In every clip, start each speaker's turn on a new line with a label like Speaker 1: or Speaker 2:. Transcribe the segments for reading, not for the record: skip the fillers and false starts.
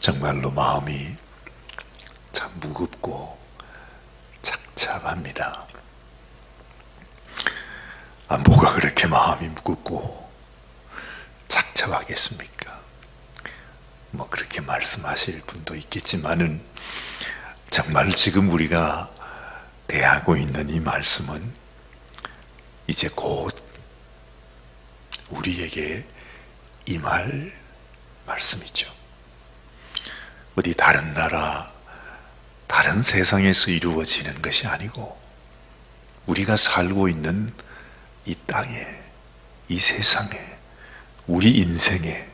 Speaker 1: 정말로 마음이 참 무겁고 착잡합니다. 뭐가 그렇게 마음이 무겁고 착잡하겠습니까? 그렇게 말씀하실 분도 있겠지만은 정말 지금 우리가 대하고 있는 이 말씀은 이제 곧 우리에게 임할 말씀이죠. 어디 다른 나라, 다른 세상에서 이루어지는 것이 아니고 우리가 살고 있는 이 땅에, 이 세상에, 우리 인생에,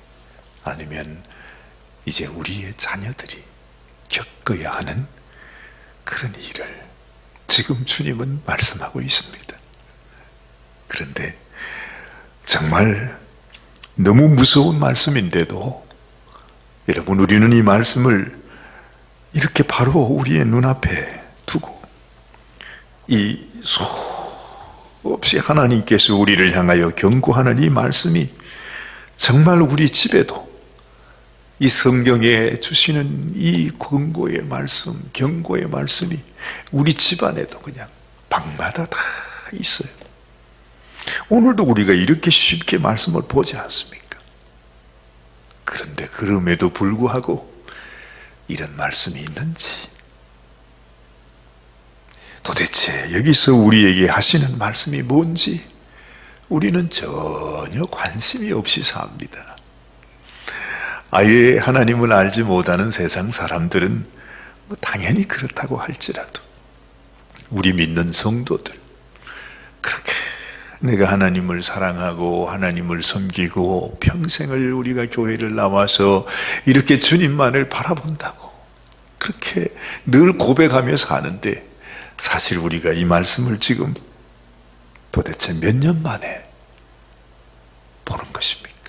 Speaker 1: 아니면 이제 우리의 자녀들이 겪어야 하는 그런 일을 지금 주님은 말씀하고 있습니다. 그런데 정말 너무 무서운 말씀인데도 여러분, 우리는 이 말씀을 이렇게 바로 우리의 눈앞에 두고 이 수없이 하나님께서 우리를 향하여 경고하는 이 말씀이 정말 우리 집에도 이 성경에 주시는 이 권고의 말씀, 경고의 말씀이 우리 집안에도 그냥 방마다 다 있어요. 오늘도 우리가 이렇게 쉽게 말씀을 보지 않습니까? 그런데 그럼에도 불구하고 이런 말씀이 있는지, 도대체 여기서 우리에게 하시는 말씀이 뭔지 우리는 전혀 관심이 없이 삽니다. 아예 하나님을 알지 못하는 세상 사람들은 당연히 그렇다고 할지라도 우리 믿는 성도들, 그렇게 내가 하나님을 사랑하고 하나님을 섬기고 평생을 우리가 교회를 나와서 이렇게 주님만을 바라본다고 그렇게 늘 고백하며 사는데, 사실 우리가 이 말씀을 지금 도대체 몇 년 만에 보는 것입니까?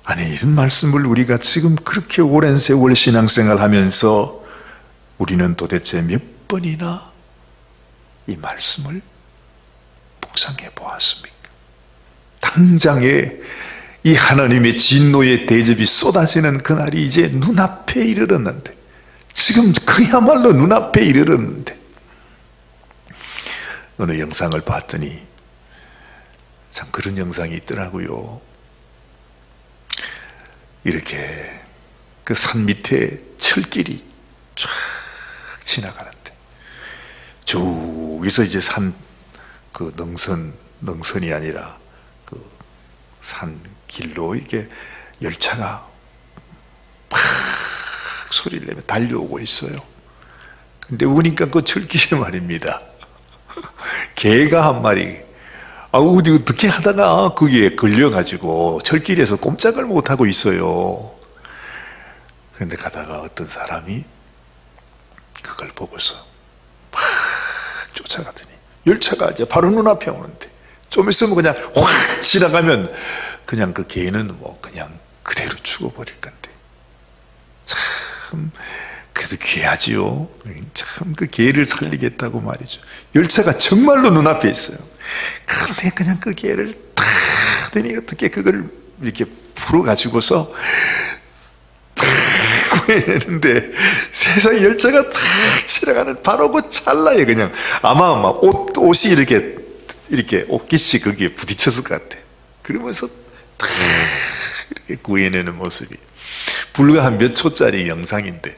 Speaker 1: 아니, 이런 말씀을 우리가 지금 그렇게 오랜 세월 신앙생활 하면서 우리는 도대체 몇 번이나 이 말씀을 묵상해 보았습니까? 당장에 이 하나님의 진노의 대접이 쏟아지는 그날이 이제 눈앞에 이르렀는데, 지금 그야말로 눈앞에 이르렀는데, 어느 영상을 봤더니 참 그런 영상이 있더라고요. 이렇게 그 산 밑에 철길이 쫙 지나가는데, 저기서 이제 산 그 능선이 아니라 그 산 길로 이게 열차가 팍 소리를 내며 달려오고 있어요. 근데 보니까 그 철길에 말입니다, 개가 한 마리 어디 어떻게 하다가 거기에 걸려가지고 철길에서 꼼짝을 못하고 있어요. 그런데 가다가 어떤 사람이 그걸 보고서 막 쫓아가더니 열차가 이제 바로 눈앞에 오는데, 좀 있으면 그냥 확 지나가면 그냥 그 개는 그냥 그대로 죽어버릴 건데, 참 그래도 귀하지요. 참 그 개를 살리겠다고 말이죠. 열차가 정말로 눈앞에 있어요. 그런데 그냥 그 개를 탁 하더니 어떻게 그걸 이렇게 풀어가지고서 구해내는데, 세상 열차가 탁 지나가는 바로 그 찰나에 그냥 아마 옷이 이렇게 옷깃이 거기에 부딪혔을 것 같아. 그러면서 탁 이렇게 구해내는 모습이 불과 한 몇 초짜리 영상인데,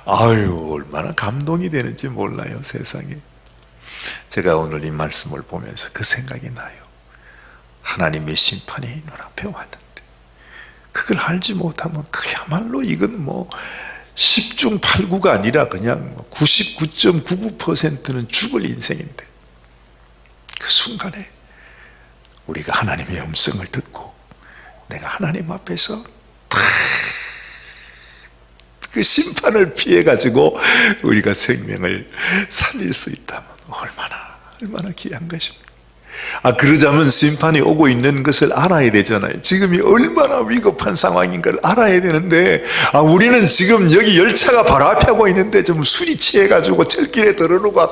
Speaker 1: 아유, 얼마나 감동이 되는지 몰라요, 세상에. 제가 오늘 이 말씀을 보면서 그 생각이 나요. 하나님의 심판이 눈앞에 왔는데 그걸 알지 못하면 그야말로 이건 10중 8구가 아니라 그냥 99.99%는 죽을 인생인데, 그 순간에 우리가 하나님의 음성을 듣고 내가 하나님 앞에서 그 심판을 피해가지고 우리가 생명을 살릴 수 있다면 얼마나 귀한 것입니까? 그러자면 심판이 오고 있는 것을 알아야 되잖아요. 지금이 얼마나 위급한 상황인 걸 알아야 되는데, 우리는 지금 여기 열차가 바로 앞에 하고 있는데 좀 술이 취해가지고 철길에 들어오고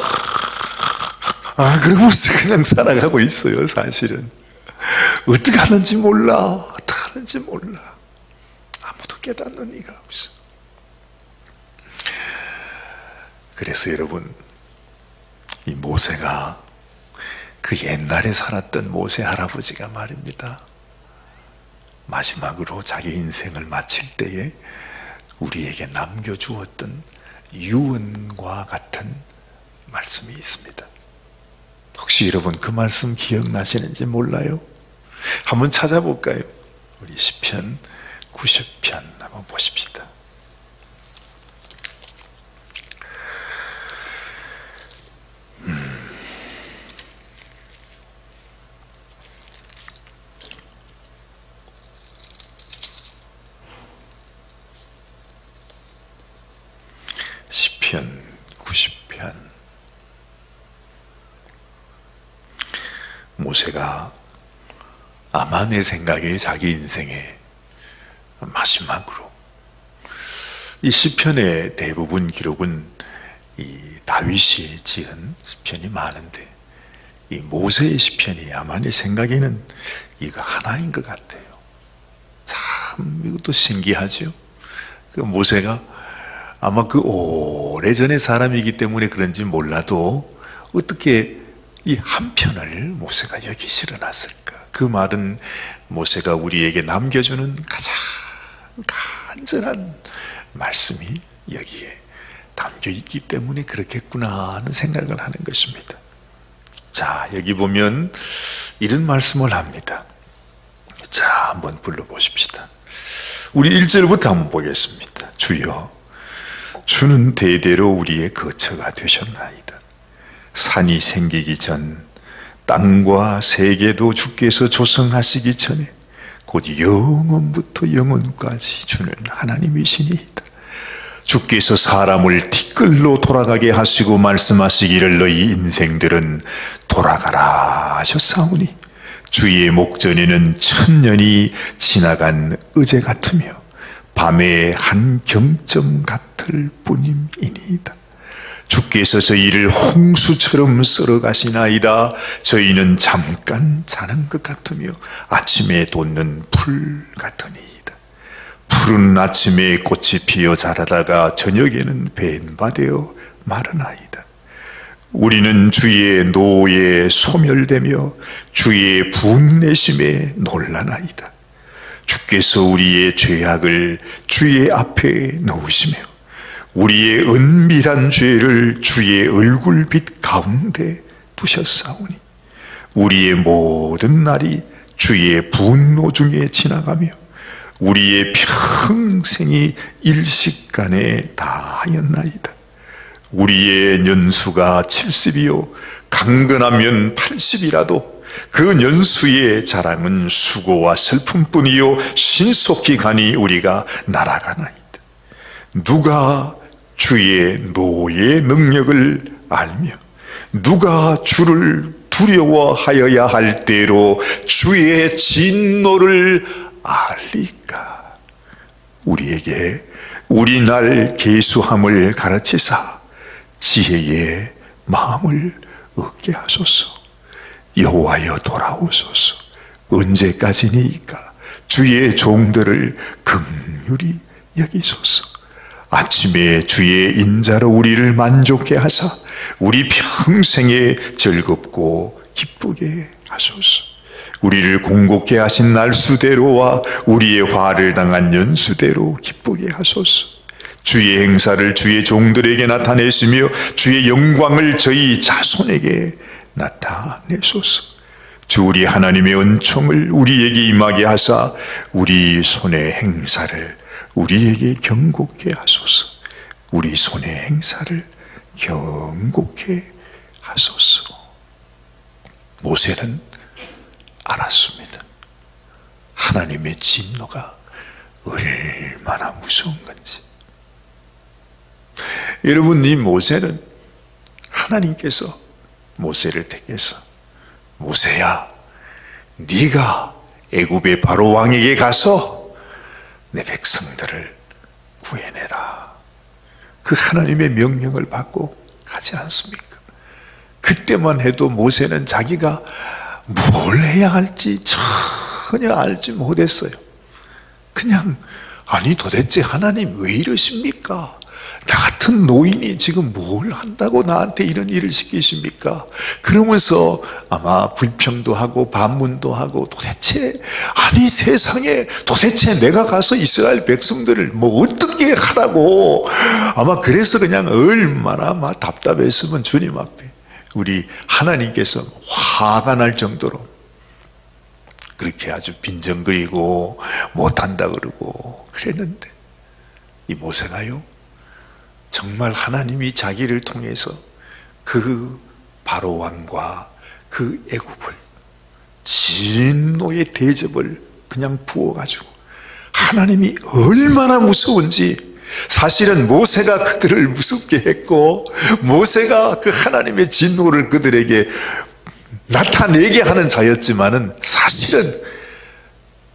Speaker 1: 그러면서 그냥 살아가고 있어요. 사실은 어떻게 하는지 몰라. 아무도 깨닫는 이가 없어. 그래서 여러분, 이 모세가 그 옛날에 살았던 모세 할아버지가 말입니다, 마지막으로 자기 인생을 마칠 때에 우리에게 남겨주었던 유언과 같은 말씀이 있습니다. 혹시 여러분 그 말씀 기억나시는지 몰라요? 한번 찾아볼까요? 우리 시편 90편 한번 보십시다. 시편 90편. 모세가 아마 내 생각에 자기 인생의 마지막으로, 이 시편의 대부분 기록은 이 다윗이 지은 시편이 많은데 이 모세의 시편이 아마 내 생각에는 이거 하나인 것 같아요. 참 이것도 신기하죠. 그 모세가 아마 그 오래전의 사람이기 때문에 그런지 몰라도 어떻게 이 한 편을 모세가 여기 실어놨을까? 그 말은 모세가 우리에게 남겨주는 가장 간절한 말씀이 여기에 담겨 있기 때문에 그렇겠구나 하는 생각을 하는 것입니다. 자, 여기 보면 이런 말씀을 합니다. 자, 한번 불러보십시다. 우리 1절부터 한번 보겠습니다. 주여, 주는 대대로 우리의 거처가 되셨나이다. 산이 생기기 전 땅과 세계도 주께서 조성하시기 전에 곧 영원부터 영원까지 주는 하나님이시니이다. 주께서 사람을 티끌로 돌아가게 하시고 말씀하시기를 너희 인생들은 돌아가라 하셨사오니 주의 목전에는 천년이 지나간 어제 같으며 밤의 한 경점 같을 뿐임이니이다. 주께서 저희를 홍수처럼 썰어가시나이다. 저희는 잠깐 자는 것 같으며 아침에 돋는 풀 같으니이다. 푸른 아침에 꽃이 피어 자라다가 저녁에는 벤바되어 마르나이다. 우리는 주의 노에 소멸되며 주의 분내심에 놀라나이다. 주께서 우리의 죄악을 주의 앞에 넣으시며 우리의 은밀한 죄를 주의 얼굴빛 가운데 두셨사오니 우리의 모든 날이 주의 분노 중에 지나가며 우리의 평생이 일식간에 다하였나이다. 우리의 연수가 70이요 강건하면 80이라도 그 연수의 자랑은 수고와 슬픔뿐이요 신속히 가니 우리가 날아가나이다. 누가 주의 노의 능력을 알며 누가 주를 두려워하여야 할 때로 주의 진노를 알리까? 우리에게 우리 날 계수함을 가르치사 지혜의 마음을 얻게 하소서. 여호와여 돌아오소서. 언제까지니까? 주의 종들을 긍휼히 여기소서. 아침에 주의 인자로 우리를 만족케 하사 우리 평생에 즐겁고 기쁘게 하소서. 우리를 공곡케 하신 날수대로와 우리의 화를 당한 연수대로 기쁘게 하소서. 주의 행사를 주의 종들에게 나타내시며 주의 영광을 저희 자손에게 나타내소서. 주 우리 하나님의 은총을 우리에게 임하게 하사 우리 손의 행사를 우리에게 경고케 하소서. 우리 손의 행사를 경고케 하소서. 모세는 알았습니다. 하나님의 진노가 얼마나 무서운 건지. 여러분, 이 모세는 하나님께서 모세를 택해서 모세야, 네가 애굽의 바로 왕에게 가서 내 백성들을 구해내라. 그 하나님의 명령을 받고 가지 않습니까? 그때만 해도 모세는 자기가 뭘 해야 할지 전혀 알지 못했어요. 그냥 아니 도대체 하나님 왜 이러십니까? 나 같은 노인이 지금 뭘 한다고 나한테 이런 일을 시키십니까? 그러면서 아마 불평도 하고 반문도 하고, 도대체 아니 세상에 도대체 내가 가서 이스라엘 백성들을 뭐 어떻게 하라고, 아마 그래서 그냥 얼마나 막 답답했으면 주님 앞에 우리 하나님께서 화가 날 정도로 그렇게 아주 빈정거리고 못한다 그러고 그랬는데, 이 모세가요 정말 하나님이 자기를 통해서 그 바로 왕과 그 애굽을 진노의 대접을 그냥 부어가지고, 하나님이 얼마나 무서운지, 사실은 모세가 그들을 무섭게 했고 모세가 그 하나님의 진노를 그들에게 나타내게 하는 자였지만은, 사실은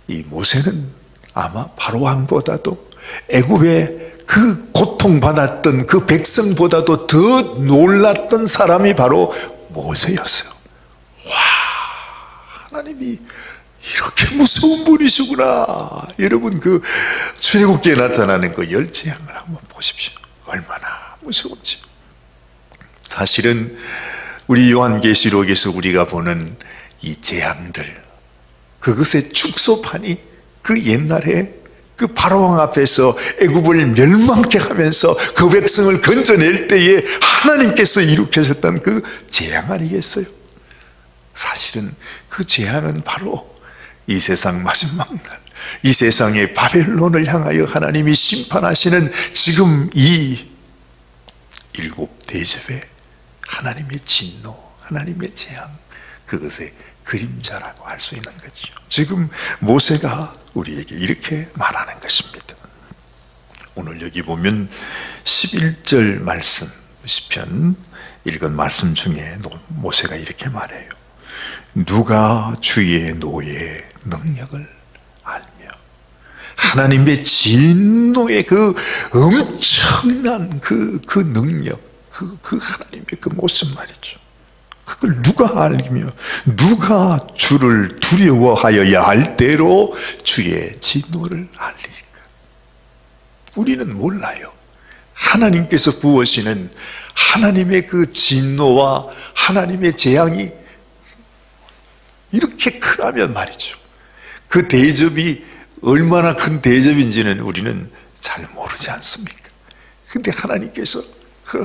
Speaker 1: 이 모세는 아마 바로 왕보다도 애굽의 그 고통받았던 그 백성보다도 더 놀랐던 사람이 바로 모세였어요. 와, 하나님이 이렇게 무서운 분이시구나. 여러분, 그 출애굽기에 나타나는 그 열 재앙을 한번 보십시오. 얼마나 무서운지. 사실은 우리 요한계시록에서 우리가 보는 이 재앙들, 그것의 축소판이 그 옛날에 그 바로왕 앞에서 애굽을 멸망케 하면서 그 백성을 건져낼 때에 하나님께서 일으키셨던 그 재앙 아니겠어요? 사실은 그 재앙은 바로 이 세상 마지막 날, 이 세상의 바벨론을 향하여 하나님이 심판하시는 지금 이 일곱 대접의 하나님의 진노, 하나님의 재앙, 그것의 그림자라고 할 수 있는 거죠. 지금 모세가 우리에게 이렇게 말하는 것입니다. 오늘 여기 보면 11절 말씀, 시편 읽은 말씀 중에 모세가 이렇게 말해요. 누가 주의 노의 능력을 알며, 하나님의 진노의 그 엄청난 그 능력, 그 하나님의 그 모습 말이죠. 그걸 누가 알며, 누가 주를 두려워하여야 할 대로 주의 진노를 알리까? 우리는 몰라요. 하나님께서 부으시는 하나님의 그 진노와 하나님의 재앙이 이렇게 크다면 말이죠, 그 대접이 얼마나 큰 대접인지는 우리는 잘 모르지 않습니까? 근데 하나님께서 그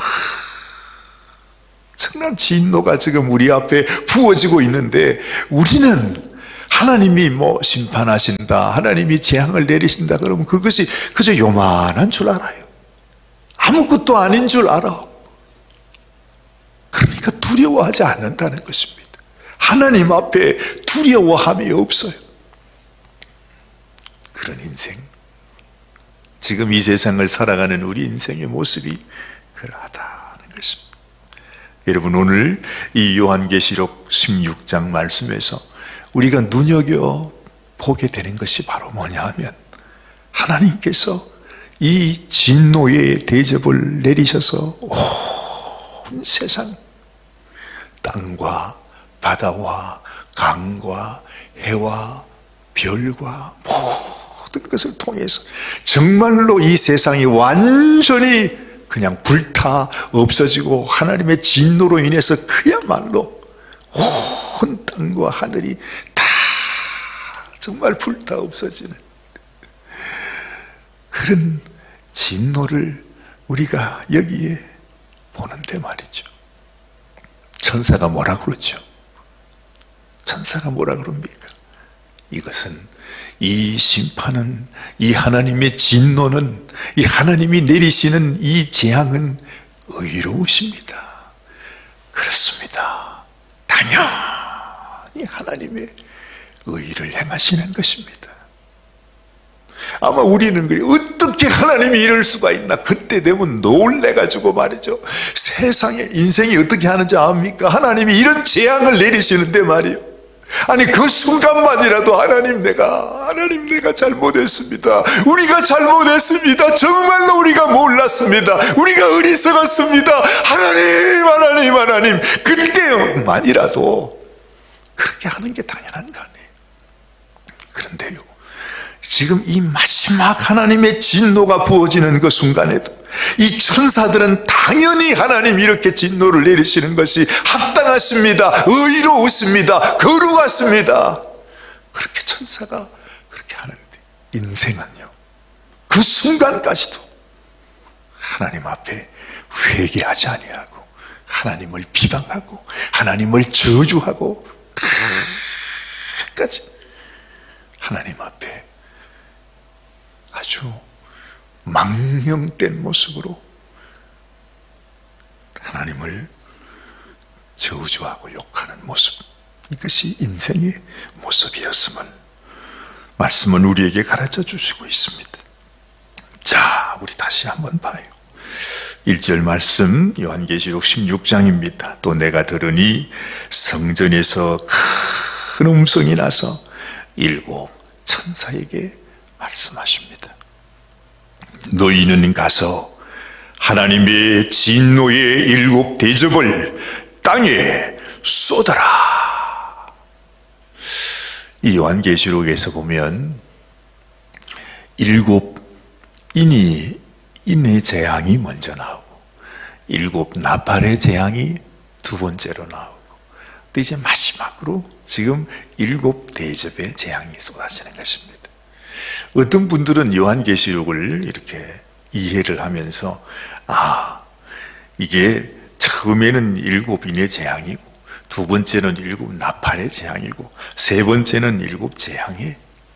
Speaker 1: 엄청난 진노가 지금 우리 앞에 부어지고 있는데, 우리는 하나님이 뭐 심판하신다, 하나님이 재앙을 내리신다 그러면 그것이 그저 요만한 줄 알아요. 아무것도 아닌 줄 알아. 그러니까 두려워하지 않는다는 것입니다. 하나님 앞에 두려워함이 없어요. 그런 인생, 지금 이 세상을 살아가는 우리 인생의 모습이 그러하다는 것입니다. 여러분, 오늘 이 요한계시록 16장 말씀에서 우리가 눈여겨보게 되는 것이 바로 뭐냐 하면, 하나님께서 이 진노의 대접을 내리셔서 온 세상, 땅과 바다와 강과 해와 별과 모든 것을 통해서 정말로 이 세상이 완전히 그냥 불타 없어지고, 하나님의 진노로 인해서 그야말로 온 땅과 하늘이 다 정말 불타 없어지는 그런 진노를 우리가 여기에 보는데 말이죠, 천사가 뭐라 그러죠? 천사가 뭐라 그럽니까? 이것은, 이 심판은, 이 하나님의 진노는, 이 하나님이 내리시는 이 재앙은 의로우십니다. 그렇습니다. 당연히 하나님의 의를 행하시는 것입니다. 아마 우리는 그래, 어떻게 하나님이 이럴 수가 있나, 그때 되면 놀래가지고 말이죠, 세상에 인생이 어떻게 하는지 압니까? 하나님이 이런 재앙을 내리시는데 말이요, 아니 그 순간만이라도 하나님 내가 잘못했습니다, 우리가 잘못했습니다, 정말로 우리가 몰랐습니다, 우리가 어리석었습니다, 하나님 그때만이라도 그렇게 하는 게 당연한 거 아니에요. 그런데요, 지금 이 마지막 하나님의 진노가 부어지는 그 순간에도 이 천사들은 당연히 하나님 이렇게 진노를 내리시는 것이 합당하십니다, 의로우십니다, 거룩하십니다, 그렇게 천사가 그렇게 하는데, 인생은요 그 순간까지도 하나님 앞에 회개하지 아니하고 하나님을 비방하고 하나님을 저주하고 끝까지 하나님 앞에 아주 망령된 모습으로 하나님을 저주하고 욕하는 모습, 이것이 인생의 모습이었음을 말씀은 우리에게 가르쳐 주시고 있습니다. 자, 우리 다시 한번 봐요. 1절 말씀, 요한계시록 16장입니다. 또 내가 들으니 성전에서 큰 음성이 나서 7 천사에게 말씀하십니다. 너희는 가서 하나님의 진노의 7 대접을 땅에 쏟아라. 이 요한계시록에서 보면 7 인의 재앙이 먼저 나오고 7 나팔의 재앙이 두 번째로 나오고, 또 이제 마지막으로 지금 7 대접의 재앙이 쏟아지는 것입니다. 어떤 분들은 요한계시록을 이렇게 이해를 하면서, 이게 처음에는 7 인의 재앙이고, 두 번째는 7 나팔의 재앙이고, 세 번째는 7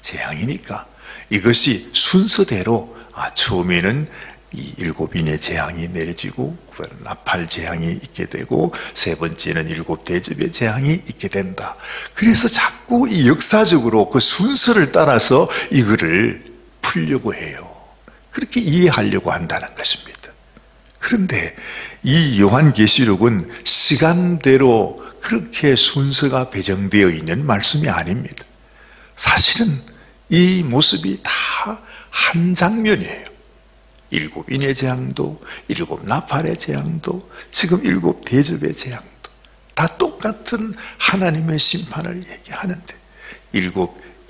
Speaker 1: 재앙이니까 이것이 순서대로 처음에는 이 7 인의 재앙이 내려지고, 나팔 재앙이 있게 되고, 세 번째는 7 대접의 재앙이 있게 된다. 그래서 자꾸 이 역사적으로 그 순서를 따라서 이거를 풀려고 해요. 그렇게 이해하려고 한다는 것입니다. 그런데 이 요한계시록은 시간대로 그렇게 순서가 배정되어 있는 말씀이 아닙니다. 사실은 이 모습이 다 한 장면이에요. 7 인의 재앙도, 7 나팔의 재앙도, 지금 7 대접의 재앙도 다 똑같은 하나님의 심판을 얘기하는데, 7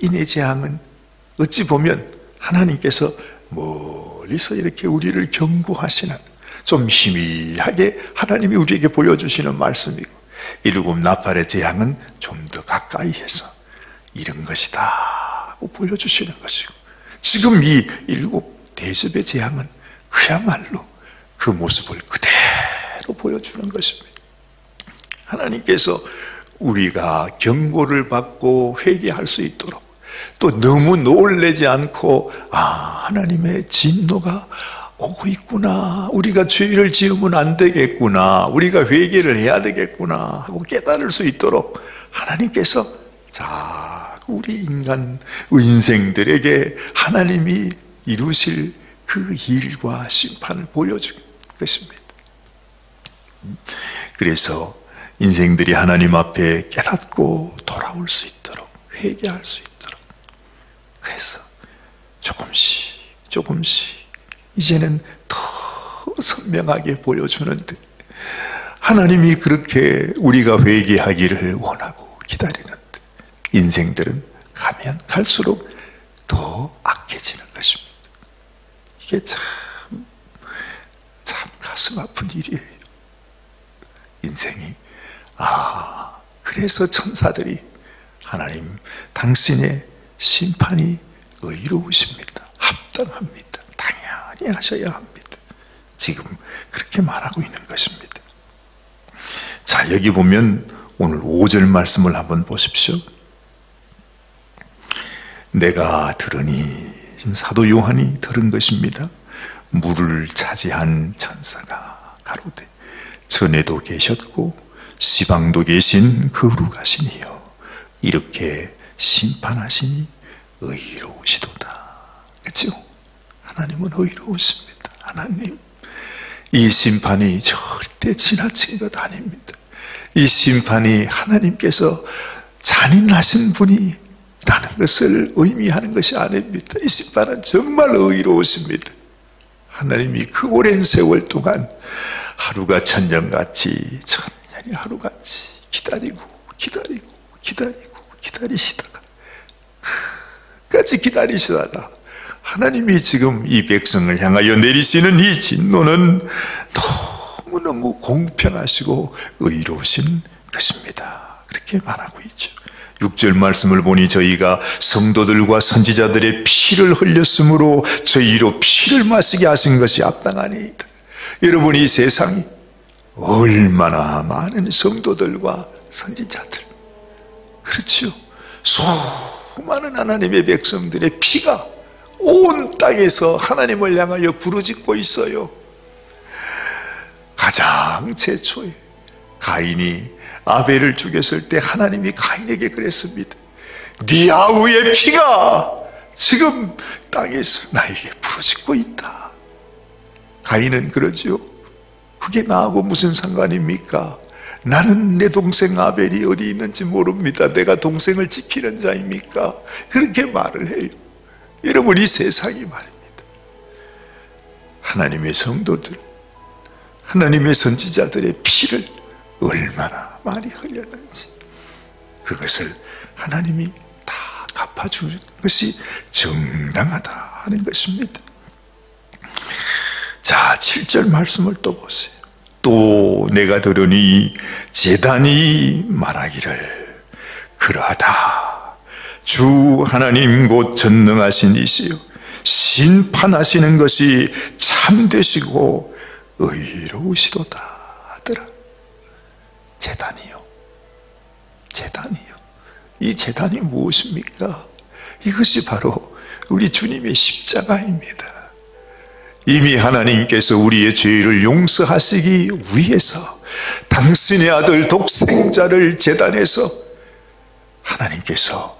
Speaker 1: 인의 재앙은 어찌 보면 하나님께서 멀리서 이렇게 우리를 경고하시는, 좀 희미하게 하나님이 우리에게 보여주시는 말씀이고, 7 나팔의 재앙은 좀 더 가까이 해서 이런 것이다 하고 보여주시는 것이고, 지금 이 7 대접의 재앙은 그야말로 그 모습을 그대로 보여주는 것입니다. 하나님께서 우리가 경고를 받고 회개할 수 있도록, 또 너무 놀라지 않고 하나님의 진노가 오고 있구나, 우리가 죄를 지으면 안 되겠구나, 우리가 회개를 해야 되겠구나 하고 깨달을 수 있도록 하나님께서 자꾸 우리 인생들에게 하나님이 이루실 그 일과 심판을 보여준 것입니다. 그래서 인생들이 하나님 앞에 깨닫고 돌아올 수 있도록, 회개할 수 있도록, 그래서 조금씩 이제는 더 선명하게 보여주는데, 하나님이 그렇게 우리가 회개하기를 원하고 기다리는데, 인생들은 가면 갈수록 더 악해지는 것입니다. 이게 참 가슴 아픈 일이에요. 인생이. 그래서 천사들이 하나님 당신의 심판이 의로우십니다, 합당합니다, 당연히 하셔야 합니다, 지금 그렇게 말하고 있는 것입니다. 자, 여기 보면 오늘 5절 말씀을 한번 보십시오. 내가 들으니, 지금 사도 요한이 들은 것입니다. 물을 차지한 천사가 가로되, 전에도 계셨고 시방도 계신 거룩하시니요, 이렇게 심판하시니 의로우시도다. 그렇죠? 하나님은 의로우십니다. 하나님, 이 심판이 절대 지나친 것 아닙니다. 이 심판이 하나님께서 잔인하신 분이 라는 것을 의미하는 것이 아닙니다. 이 심판은 정말 의로우십니다. 하나님이 그 오랜 세월 동안 하루가 천년같이, 천년이 하루같이 기다리시다가 끝까지 기다리시다가 하나님이 지금 이 백성을 향하여 내리시는 이 진노는 너무너무 공평하시고 의로우신 것입니다. 그렇게 말하고 있죠. 6절 말씀을 보니 저희가 성도들과 선지자들의 피를 흘렸으므로 저희로 피를 마시게 하신 것이 합당하니이다. 여러분, 이 세상이 얼마나 많은 성도들과 선지자들, 그렇죠, 수많은 하나님의 백성들의 피가 온 땅에서 하나님을 향하여 부르짖고 있어요. 가장 최초에 가인이 아벨을 죽였을 때 하나님이 가인에게 그랬습니다. 네 아우의 피가 지금 땅에서 나에게 부르짖고 있다. 가인은 그러죠. 그게 나하고 무슨 상관입니까? 나는 내 동생 아벨이 어디 있는지 모릅니다. 내가 동생을 지키는 자입니까? 그렇게 말을 해요. 여러분, 이 세상이 말입니다. 하나님의 성도들, 하나님의 선지자들의 피를 얼마나 많이 흘렸는지 그것을 하나님이 다 갚아주는 것이 정당하다 하는 것입니다. 자, 7절 말씀을 또 보세요. 또 내가 들으니 제단이 말하기를 그러하다. 주 하나님 곧 전능하신 이시여 심판하시는 것이 참되시고 의로우시도다 하더라. 제단이요. 제단이요. 이 제단이 무엇입니까? 이것이 바로 우리 주님의 십자가입니다. 이미 하나님께서 우리의 죄를 용서하시기 위해서 당신의 아들 독생자를 제단해서 하나님께서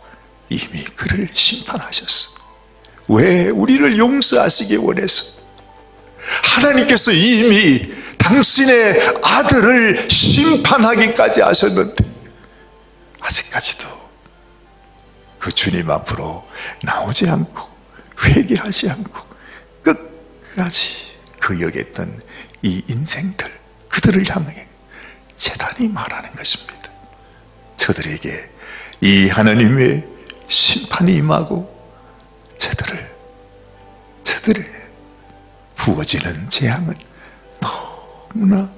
Speaker 1: 이미 그를 심판하셨어. 왜? 우리를 용서하시기 원해서. 하나님께서 이미 당신의 아들을 심판하기까지 하셨는데 아직까지도 그 주님 앞으로 나오지 않고 회개하지 않고 끝까지 그 여겼던 이 인생들, 그들을 향해 제단이 말하는 것입니다. 저들에게 이 하나님의 심판이 임하고 저들의 부어지는 재앙은 너무나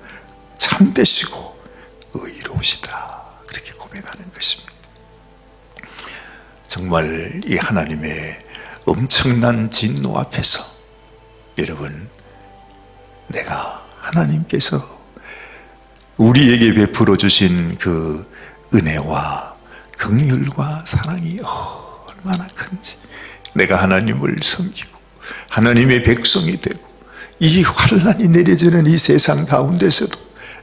Speaker 1: 참되시고 의로우시다, 그렇게 고백하는 것입니다. 정말 이 하나님의 엄청난 진노 앞에서 여러분, 내가 하나님께서 우리에게 베풀어 주신 그 은혜와 긍휼과 사랑이 얼마나 큰지, 내가 하나님을 섬기고 하나님의 백성이 되고 이 환난이 내려지는 이 세상 가운데서도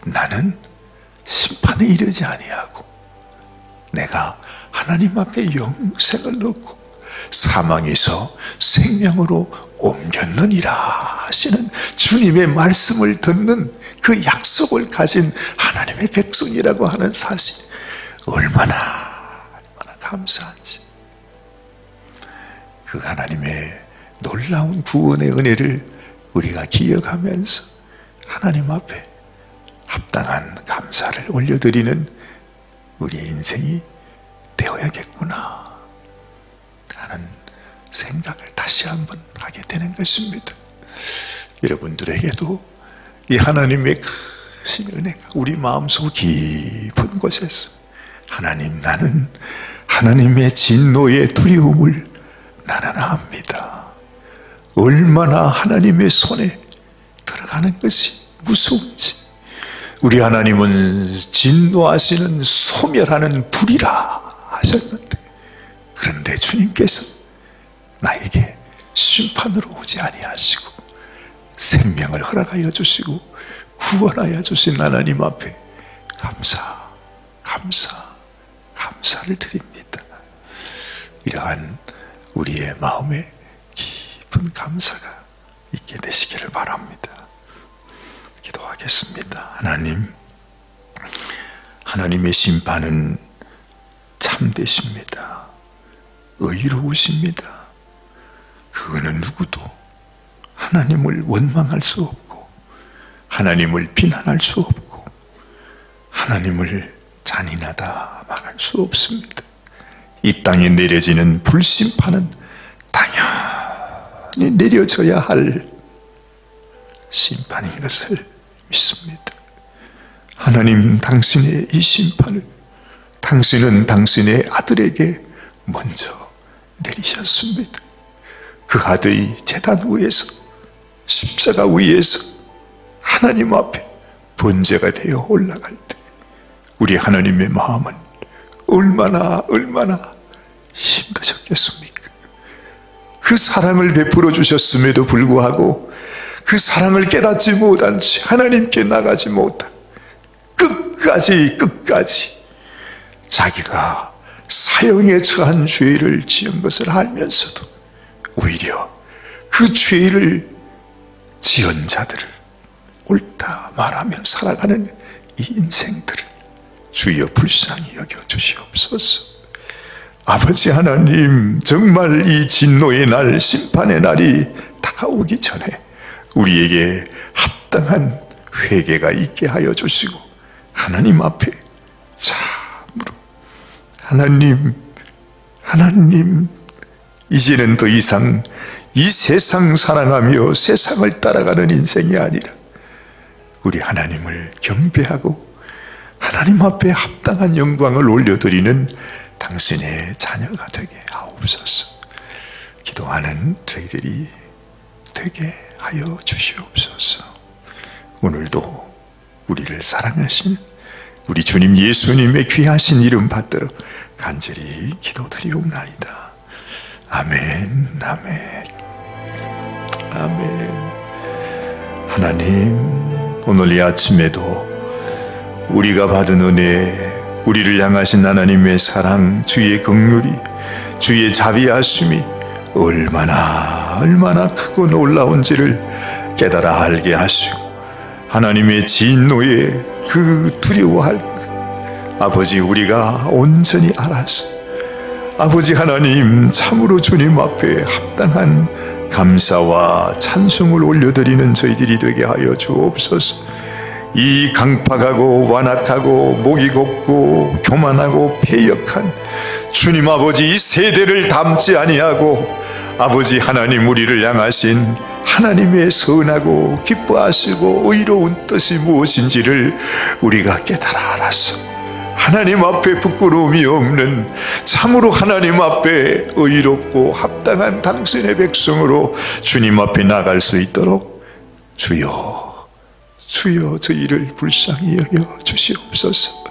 Speaker 1: 나는 심판에 이르지 아니하고 내가 하나님 앞에 영생을 얻고 사망에서 생명으로 옮겼느니라 하시는 주님의 말씀을 듣는 그 약속을 가진 하나님의 백성이라고 하는 사실, 얼마나 감사한지. 그 하나님의 놀라운 구원의 은혜를 우리가 기억하면서 하나님 앞에 합당한 감사를 올려드리는 우리의 인생이 되어야겠구나 하는 생각을 다시 한번 하게 되는 것입니다. 여러분들에게도 이 하나님의 크신 은혜가 우리 마음속 깊은 곳에서, 하나님, 나는 하나님의 진노의 두려움을 나는 압니다. 얼마나 하나님의 손에 들어가는 것이 무서운지. 우리 하나님은 진노하시는 소멸하는 불이라 하셨는데, 그런데 주님께서 나에게 심판으로 오지 아니하시고 생명을 허락하여 주시고 구원하여 주신 하나님 앞에 감사를 드립니다. 이러한 우리의 마음에 깊은 감사가 있게 되시기를 바랍니다. 기도하겠습니다. 하나님, 하나님의 심판은 참되십니다. 의로우십니다. 그거는 누구도 하나님을 원망할 수 없고 하나님을 비난할 수 없고 하나님을 잔인하다 말할 수 없습니다. 이 땅에 내려지는 불심판은 단순히 내려져야 할 심판인 것을 믿습니다. 하나님, 당신의 이 심판을 당신은 당신의 아들에게 먼저 내리셨습니다. 그 아들이 제단 위에서, 십자가 위에서 하나님 앞에 번제가 되어 올라갈 때 우리 하나님의 마음은 얼마나 힘드셨겠습니까? 그 사랑을 베풀어 주셨음에도 불구하고 그 사랑을 깨닫지 못한 채 하나님께 나가지 못한 끝까지 자기가 사형에 처한 죄를 지은 것을 알면서도 오히려 그 죄를 지은 자들을 옳다 말하며 살아가는 이 인생들을 주여 불쌍히 여겨 주시옵소서. 아버지 하나님, 정말 이 진노의 날, 심판의 날이 다가오기 전에 우리에게 합당한 회개가 있게 하여 주시고 하나님 앞에 참으로 하나님 이제는 더 이상 이 세상 사랑하며 세상을 따라가는 인생이 아니라 우리 하나님을 경배하고 하나님 앞에 합당한 영광을 올려드리는 당신의 자녀가 되게 하옵소서. 기도하는 저희들이 되게 하여 주시옵소서. 오늘도 우리를 사랑하시는 우리 주님 예수님의 귀하신 이름 받들어 간절히 기도드리옵나이다. 아멘, 아멘, 아멘. 하나님, 오늘 이 아침에도 우리가 받은 은혜, 우리를 향하신 하나님의 사랑, 주의 긍휼이, 주의 자비하심이 얼마나 크고 놀라운지를 깨달아 알게 하시고 하나님의 진노에 그 두려워할 것, 아버지 우리가 온전히 알아서 아버지 하나님 참으로 주님 앞에 합당한 감사와 찬송을 올려드리는 저희들이 되게 하여 주옵소서. 이 강팍하고 완악하고 목이 곱고 교만하고 패역한 주님 아버지 이 세대를 닮지 아니하고 아버지 하나님 우리를 향하신 하나님의 선하고 기뻐하시고 의로운 뜻이 무엇인지를 우리가 깨달아 알아서 하나님 앞에 부끄러움이 없는 참으로 하나님 앞에 의롭고 합당한 당신의 백성으로 주님 앞에 나갈 수 있도록 주여 저희를 불쌍히 여겨 주시옵소서.